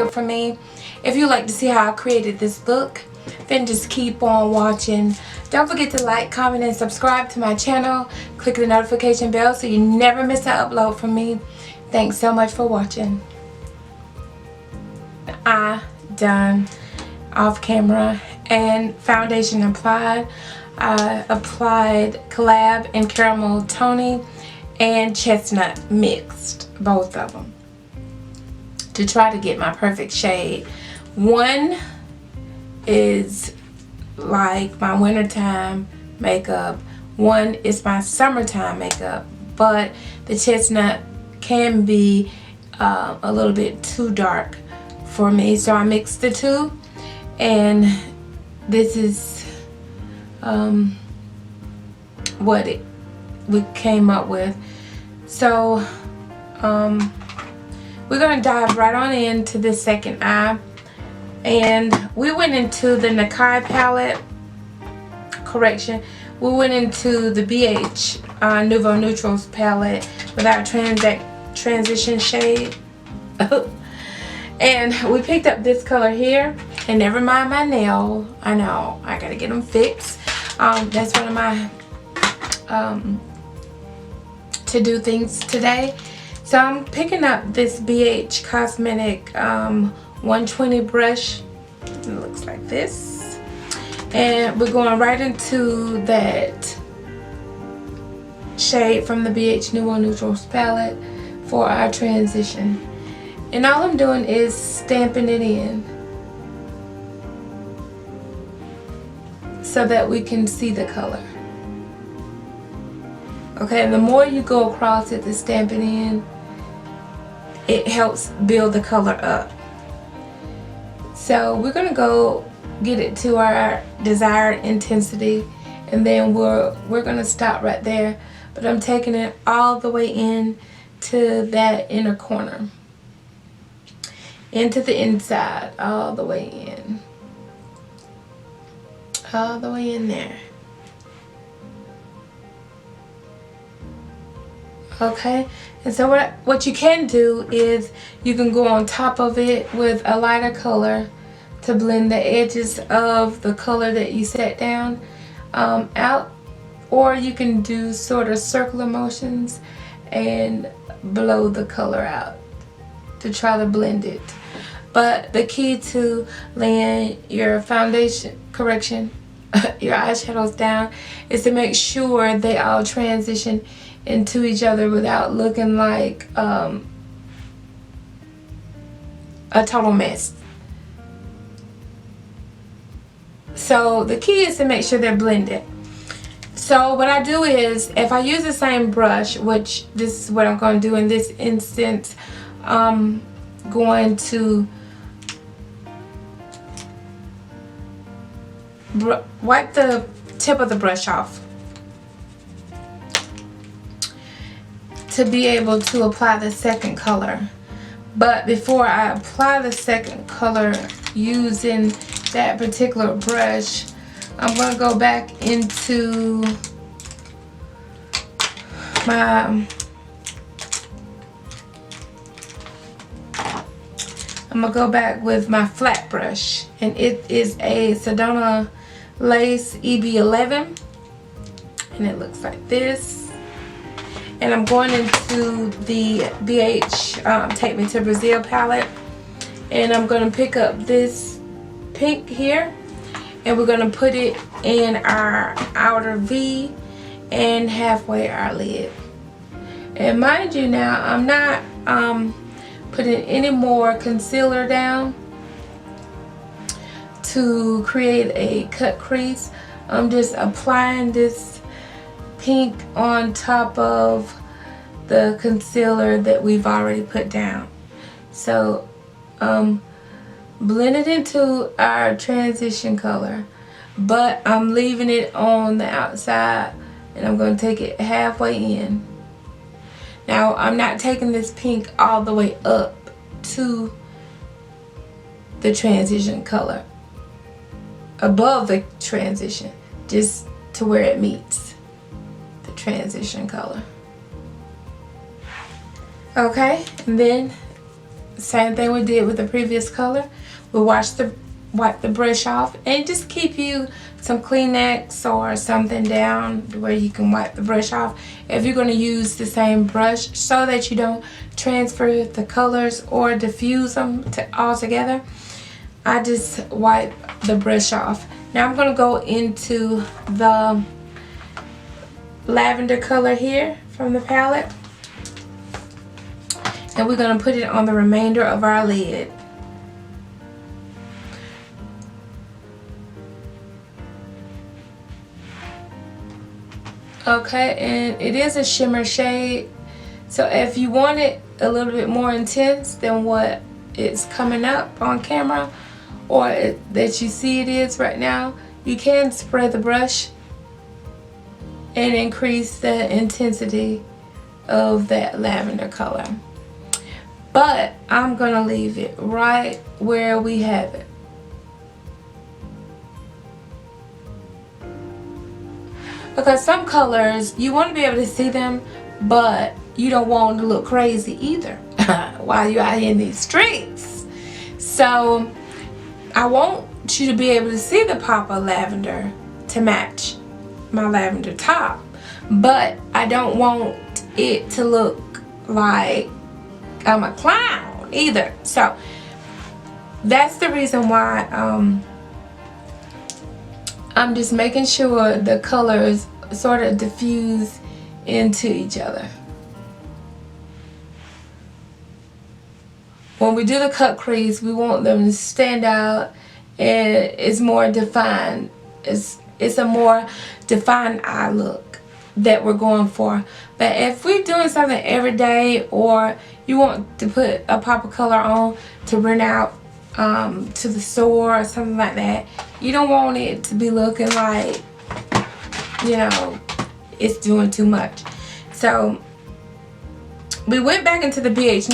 video for me. If you like to see how I created this look, then just keep on watching. Don't forget to like, comment, and subscribe to my channel. Click the notification bell so you never miss an upload from me. Thanks so much for watching. I done off camera and foundation applied. I applied Collab and Caramel Toning and Chestnut mixed, both of them, to try to get my perfect shade. One is like my wintertime makeup, one is my summertime makeup, but the chestnut can be a little bit too dark for me, so I mixed the two, and this is what we came up with. So we're gonna dive right on into this second eye, and we went into the Nakai palette. Correction, we went into the BH Nouveau Neutrals palette with our transition shade. And we picked up this color here, and never mind my nail. I know I gotta get them fixed. That's one of my to do things today. So I'm picking up this BH Cosmetic 120 brush. It looks like this, and we're going right into that shade from the BH Nouveau Neutrals palette for our transition. And all I'm doing is stamping it in so that we can see the color. Okay, and the more you go across it to stamp it in, it helps build the color up. So we're gonna go get it to our desired intensity, and then we're gonna stop right there. But I'm taking it all the way in to that inner corner, into the inside, all the way in, all the way in there. Okay, and so what you can do is you can go on top of it with a lighter color to blend the edges of the color that you set down out, or you can do sort of circular motions and blow the color out to try to blend it. But the key to laying your foundation, your eyeshadows down, is to make sure they all transition into each other without looking like a total mess. So the key is to make sure they're blended. So what I do is, if I use the same brush, which this is what I'm going to do in this instance, I'm going to wipe the tip of the brush off to be able to apply the second color. But before I apply the second color using that particular brush, I'm going to go back into my with my flat brush, and it is a Sedona Lace EB11, and it looks like this. And I'm going into the BH Take Me to Brazil palette, and I'm going to pick up this pink here, and we're going to put it in our outer V and halfway our lid. And mind you, now I'm not putting any more concealer down to create a cut crease. I'm just applying this pink on top of the concealer that we've already put down. So blend it into our transition color, but I'm leaving it on the outside, and I'm going to take it halfway in. Now I'm not taking this pink all the way up to the transition color, above the transition, just to where it meets the transition color. Okay, and then Same thing we did with the previous color. We'll wipe the brush off, and just keep you some Kleenex or something down where you can wipe the brush off if you're going to use the same brush, so that you don't transfer the colors or diffuse them all together. I just wipe the brush off. Now I'm going to go into the lavender color here from the palette, and we're going to put it on the remainder of our lid. Okay, and it is a shimmer shade, so if you want it a little bit more intense than what it's coming up on camera, or that you see it is right now, you can spray the brush and increase the intensity of that lavender color. But I'm gonna leave it right where we have it. Because some colors, you want to be able to see them, but you don't want to look crazy either while you're out here in these streets. So I want you to be able to see the pop of lavender to match my lavender top, but I don't want it to look like I'm a clown either. So that's the reason why I'm just making sure the colors sort of diffuse into each other. When we do the cut crease, we want them to stand out, and it's more defined. It's a more defined eye look that we're going for. But if we're doing something every day, or you want to put a pop of color on to run out to the store or something like that, you don't want it to be looking like, you know, it's doing too much. So we went back into the BH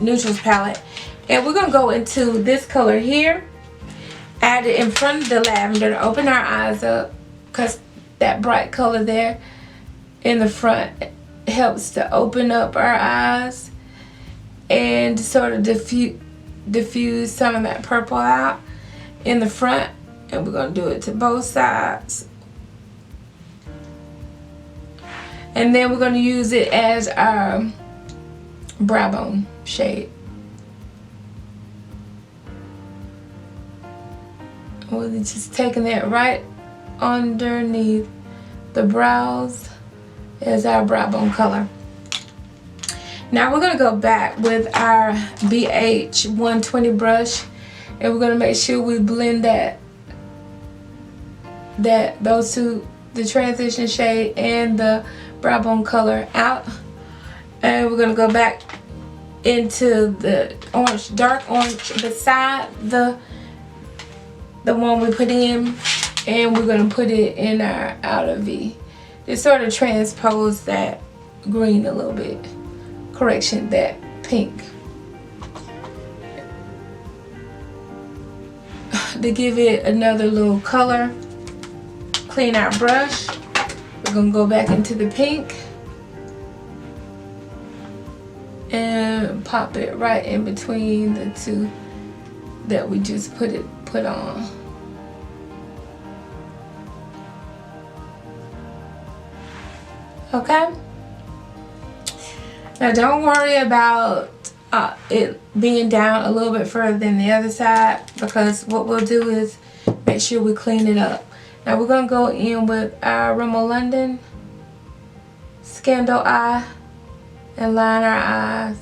Neutrals palette, and we're gonna go into this color here, add it in front of the lavender to open our eyes up, because that bright color there in the front helps to open up our eyes and sort of diffuse some of that purple out in the front. And we're going to do it to both sides, and then we're going to use it as our brow bone shade. We're just taking that right underneath the brows as our brow bone color. Now we're going to go back with our BH 120 brush, and we're going to make sure we blend those two, the transition shade and the brow bone color out. And we're going to go back into the orange, dark orange beside the one we put in, and we're going to put it in our outer V to sort of transpose that green a little bit. Correction, that pink. To give it another little color, clean our brush. We're going to go back into the pink and pop it right in between the two that we just put on. Okay? Now don't worry about it being down a little bit further than the other side, because what we'll do is make sure we clean it up. Now we're going to go in with our Rimmel London Scandal Eye and line our eyes.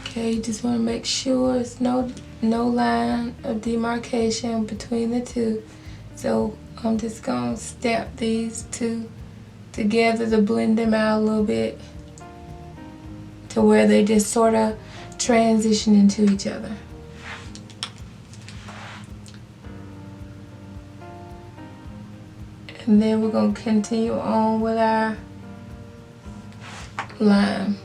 Okay, you just want to make sure there's no line of demarcation between the two. So I'm just going to stamp these two together to blend them out a little bit to where they just sort of transition into each other. And then we're going to continue on with our lime.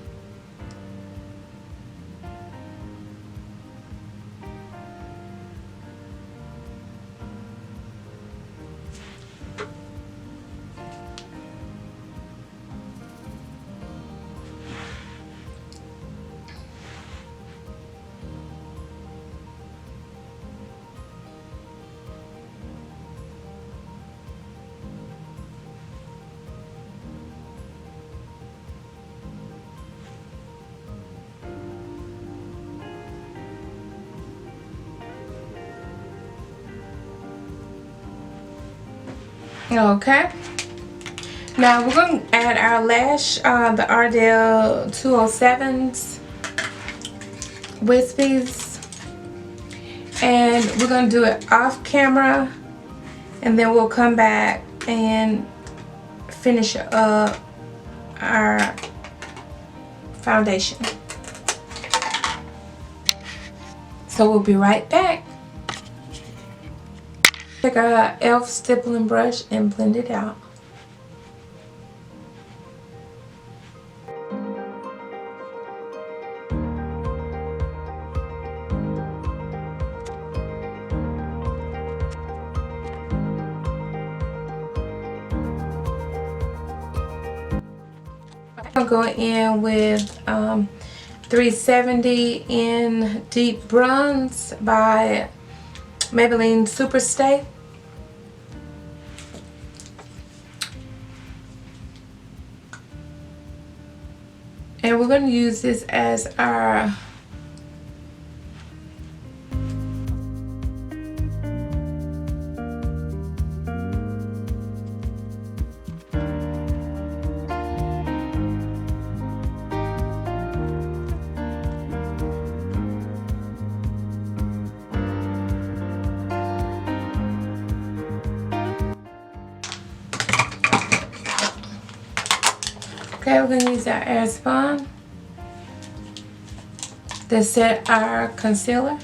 Okay, now we're going to add our lash, the Ardell 207s wispies, and we're going to do it off camera, and then we'll come back and finish up our foundation. So we'll be right back. Take our e.l.f. stippling brush and blend it out. I'll go in with 370 in Deep Bronze by Maybelline Superstay. And we're going to use this as our okay, we're going to use our Airspun to set our concealer.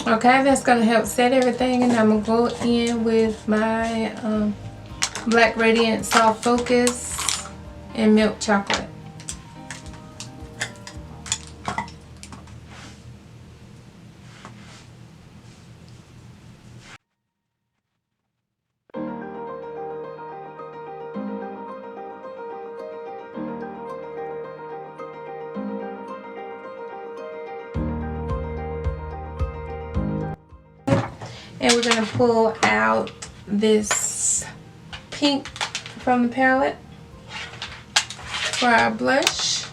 Okay, that's going to help set everything, and I'm going to go in with my Black Radiant Soft Focus and Milk Chocolate. And we're going to pull out this pink from the palette for our blush.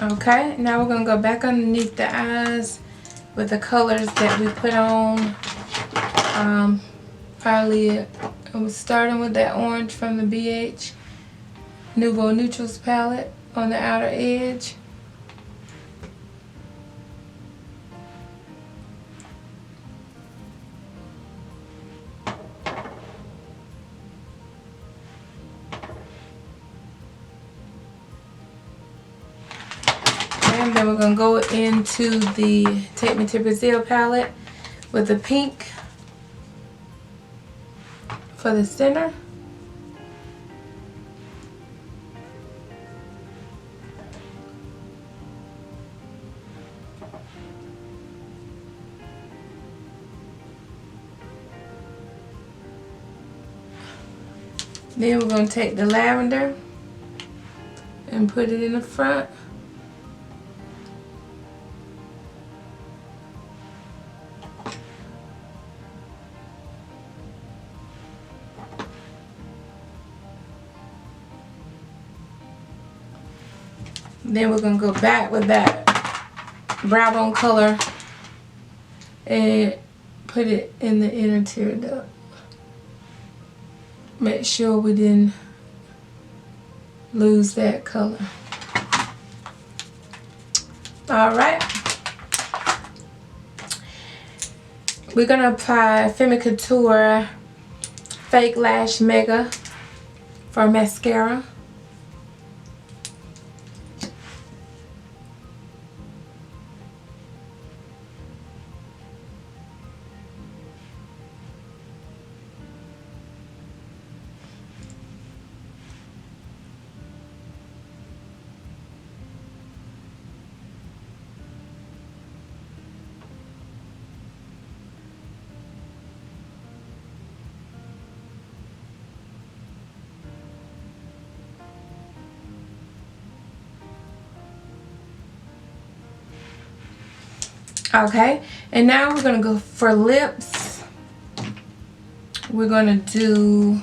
Okay, now we're going to go back underneath the eyes with the colors that we put on our lid. I was starting with that orange from the BH Nouveau Neutrals palette on the outer edge. And then we're going to go into the Take Me to Brazil palette with the pink for the center. Then we're going to take the lavender and put it in the front. Then we're going to go back with that brown bone color and put it in the inner tear duct. Make sure we didn't lose that color. Alright. We're going to apply Femme Couture Fake Lash Mega for mascara. Okay, and now we're gonna go for lips. We're gonna do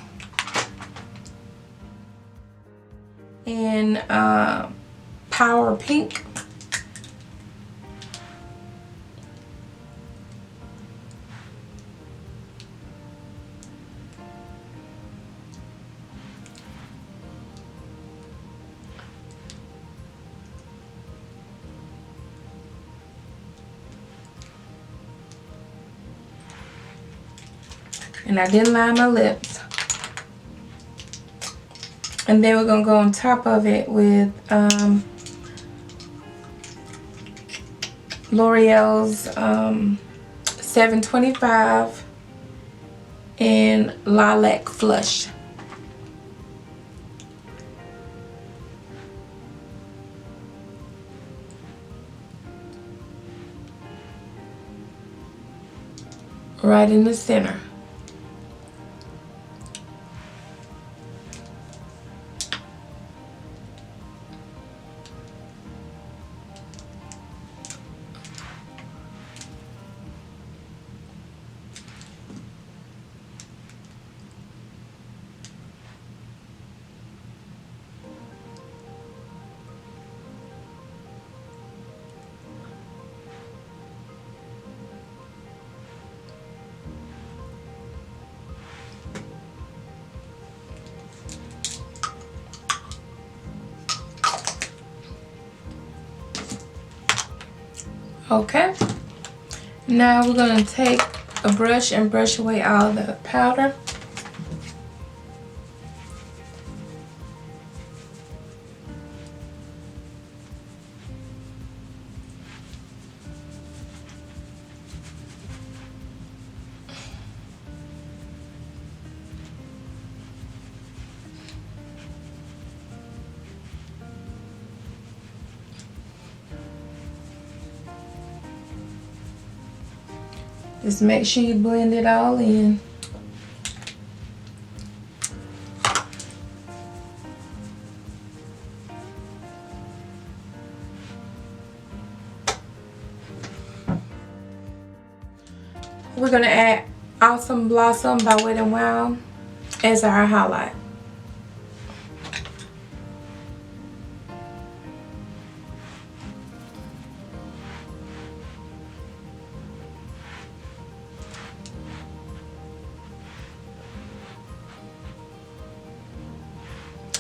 in Power Pink. And I didn't line my lips. And then we're going to go on top of it with L'Oreal's 725 and Lilac Flush. Right in the center. Okay, now we're going to take a brush and brush away all the powder. Just make sure you blend it all in. We're going to add Awesome Blossom by Wet n Wild as our highlight.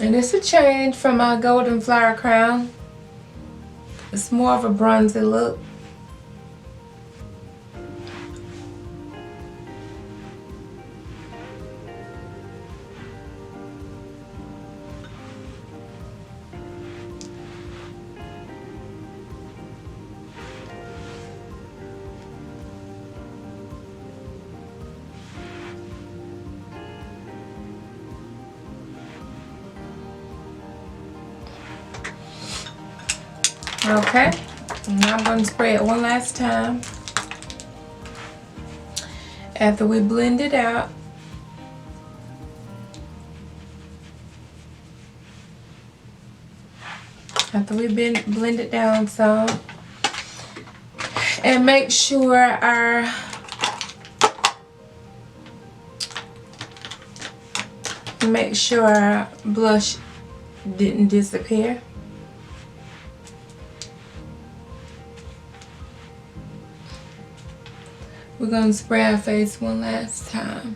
And it's a change from my Golden Flower Crown. It's more of a bronzy look. Okay, now I'm going to spray it one last time. After we blend it out, after we blend it down some, and make sure our blush didn't disappear. We're going to spray our face one last time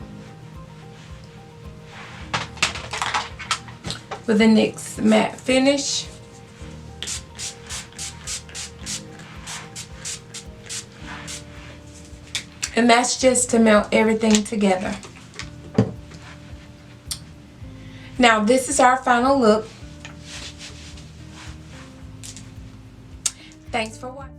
with the NYX matte finish. And that's just to melt everything together. Now this is our final look. Thanks for watching.